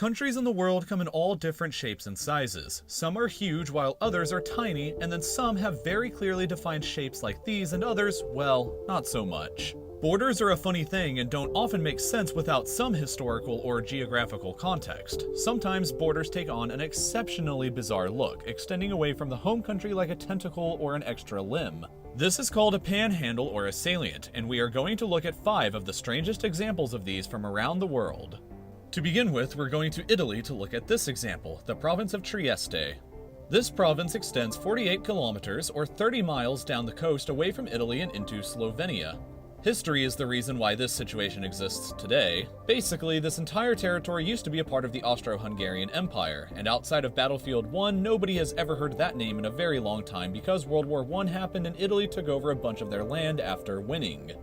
Countries in the world come in all different shapes and sizes. Some are huge while others are tiny, and then some have very clearly defined shapes like these, and others, well, not so much. Borders are a funny thing and don't often make sense without some historical or geographical context. Sometimes borders take on an exceptionally bizarre look, extending away from the home country like a tentacle or an extra limb. This is called a panhandle or a salient, and we are going to look at 5 of the strangest examples of these from around the world. To begin with, we're going to Italy to look at this example, the province of Trieste. This province extends 48 kilometers or 30 miles down the coast away from Italy and into Slovenia. History is the reason why this situation exists today. Basically, this entire territory used to be a part of the Austro-Hungarian Empire, and outside of Battlefield 1, nobody has ever heard that name in a very long time because World War I happened and Italy took over a bunch of their land after winning.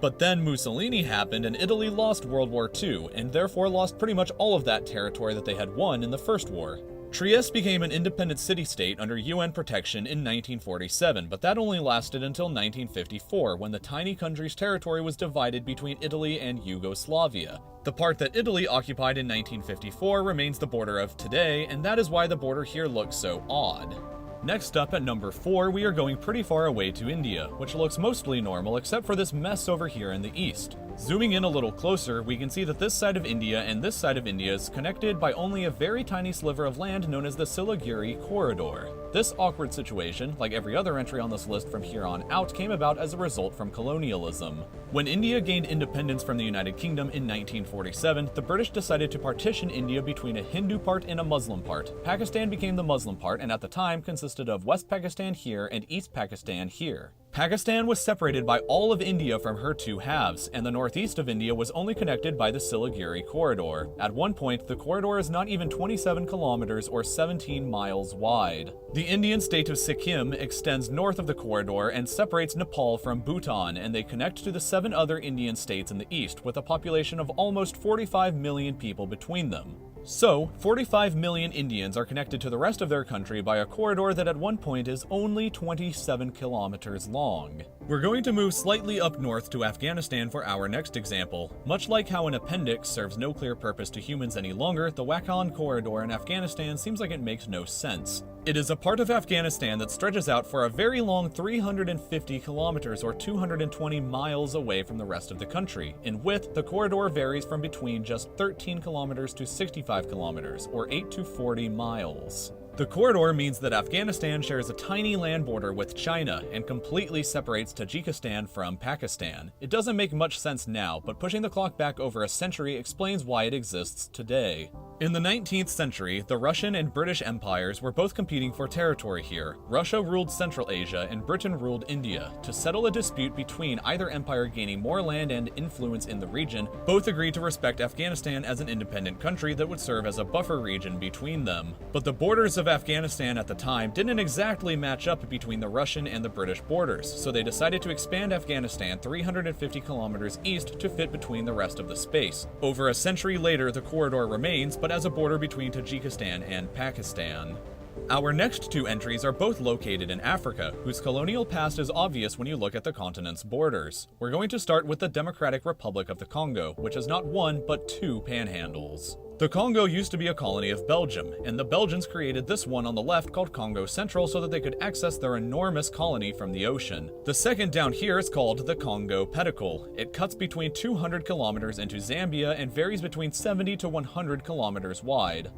But then Mussolini happened and Italy lost World War II, and therefore lost pretty much all of that territory that they had won in the First War. Trieste became an independent city-state under UN protection in 1947, but that only lasted until 1954, when the tiny country's territory was divided between Italy and Yugoslavia. The part that Italy occupied in 1954 remains the border of today, and that is why the border here looks so odd. Next up at number 4, we are going pretty far away to India, which looks mostly normal except for this mess over here in the east. Zooming in a little closer, we can see that this side of India and this side of India is connected by only a very tiny sliver of land known as the Siliguri Corridor. This awkward situation, like every other entry on this list from here on out, came about as a result from colonialism. When India gained independence from the United Kingdom in 1947, the British decided to partition India between a Hindu part and a Muslim part. Pakistan became the Muslim part and at the time consisted of West Pakistan here and East Pakistan here. Pakistan was separated by all of India from her 2 halves, and the northeast of India was only connected by the Siliguri Corridor. At one point, the corridor is not even 27 kilometers or 17 miles wide. The Indian state of Sikkim extends north of the corridor and separates Nepal from Bhutan, and they connect to the 7 other Indian states in the east, with a population of almost 45 million people between them. So, 45 million Indians are connected to the rest of their country by a corridor that at one point is only 27 kilometers long. We're going to move slightly up north to Afghanistan for our next example. Much like how an appendix serves no clear purpose to humans any longer, the Wakhan corridor in Afghanistan seems like it makes no sense. It is a part of Afghanistan that stretches out for a very long 350 kilometers or 220 miles away from the rest of the country. In width, the corridor varies from between just 13 kilometers to 65 kilometers, or 8 to 40 miles. The corridor means that Afghanistan shares a tiny land border with China and completely separates Tajikistan from Pakistan. It doesn't make much sense now, but pushing the clock back over a century explains why it exists today. In the 19th century, the Russian and British empires were both competing for territory here. Russia ruled Central Asia and Britain ruled India. To settle a dispute between either empire gaining more land and influence in the region, both agreed to respect Afghanistan as an independent country that would serve as a buffer region between them. But the borders of Afghanistan at the time didn't exactly match up between the Russian and the British borders, so they decided to expand Afghanistan 350 kilometers east to fit between the rest of the space. Over a century later, the corridor remains, but as a border between Tajikistan and Pakistan. Our next 2 entries are both located in Africa, whose colonial past is obvious when you look at the continent's borders. We're going to start with the Democratic Republic of the Congo, which has not 1 but 2 panhandles. The Congo used to be a colony of Belgium, and the Belgians created this one on the left called Congo Central so that they could access their enormous colony from the ocean. The second down here is called the Congo Pedicle. It cuts between 200 kilometers into Zambia and varies between 70 to 100 kilometers wide.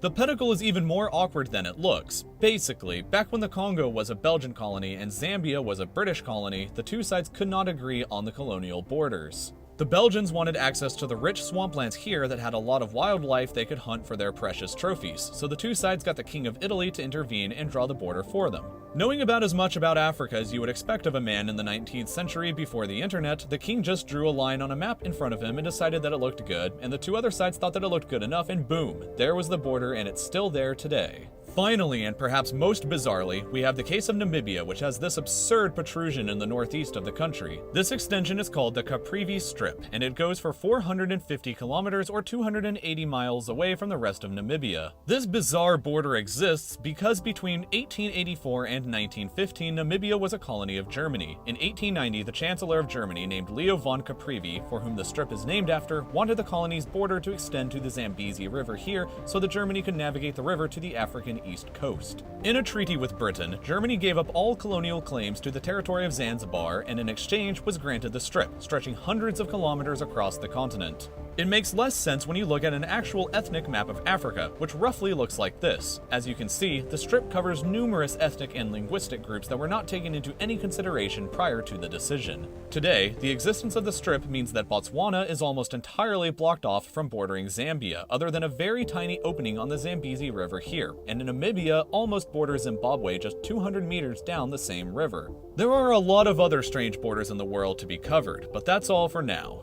The pedicle is even more awkward than it looks. Basically, back when the Congo was a Belgian colony and Zambia was a British colony, the 2 sides could not agree on the colonial borders. The Belgians wanted access to the rich swamplands here that had a lot of wildlife they could hunt for their precious trophies, so the 2 sides got the King of Italy to intervene and draw the border for them. Knowing about as much about Africa as you would expect of a man in the 19th century before the internet, the king just drew a line on a map in front of him and decided that it looked good, and the 2 other sides thought that it looked good enough, and boom, there was the border and it's still there today. Finally, and perhaps most bizarrely, we have the case of Namibia, which has this absurd protrusion in the northeast of the country. This extension is called the Caprivi Strip, and it goes for 450 kilometers or 280 miles away from the rest of Namibia. This bizarre border exists because between 1884 and 1915, Namibia was a colony of Germany. In 1890, the Chancellor of Germany, named Leo von Caprivi, for whom the strip is named after, wanted the colony's border to extend to the Zambezi River here so that Germany could navigate the river to the African east coast. In a treaty with Britain, Germany gave up all colonial claims to the territory of Zanzibar and in exchange was granted the strip, stretching hundreds of kilometers across the continent. It makes less sense when you look at an actual ethnic map of Africa, which roughly looks like this. As you can see, the strip covers numerous ethnic and linguistic groups that were not taken into any consideration prior to the decision. Today, the existence of the strip means that Botswana is almost entirely blocked off from bordering Zambia, other than a very tiny opening on the Zambezi River here, and Namibia almost borders Zimbabwe just 200 meters down the same river. There are a lot of other strange borders in the world to be covered, but that's all for now.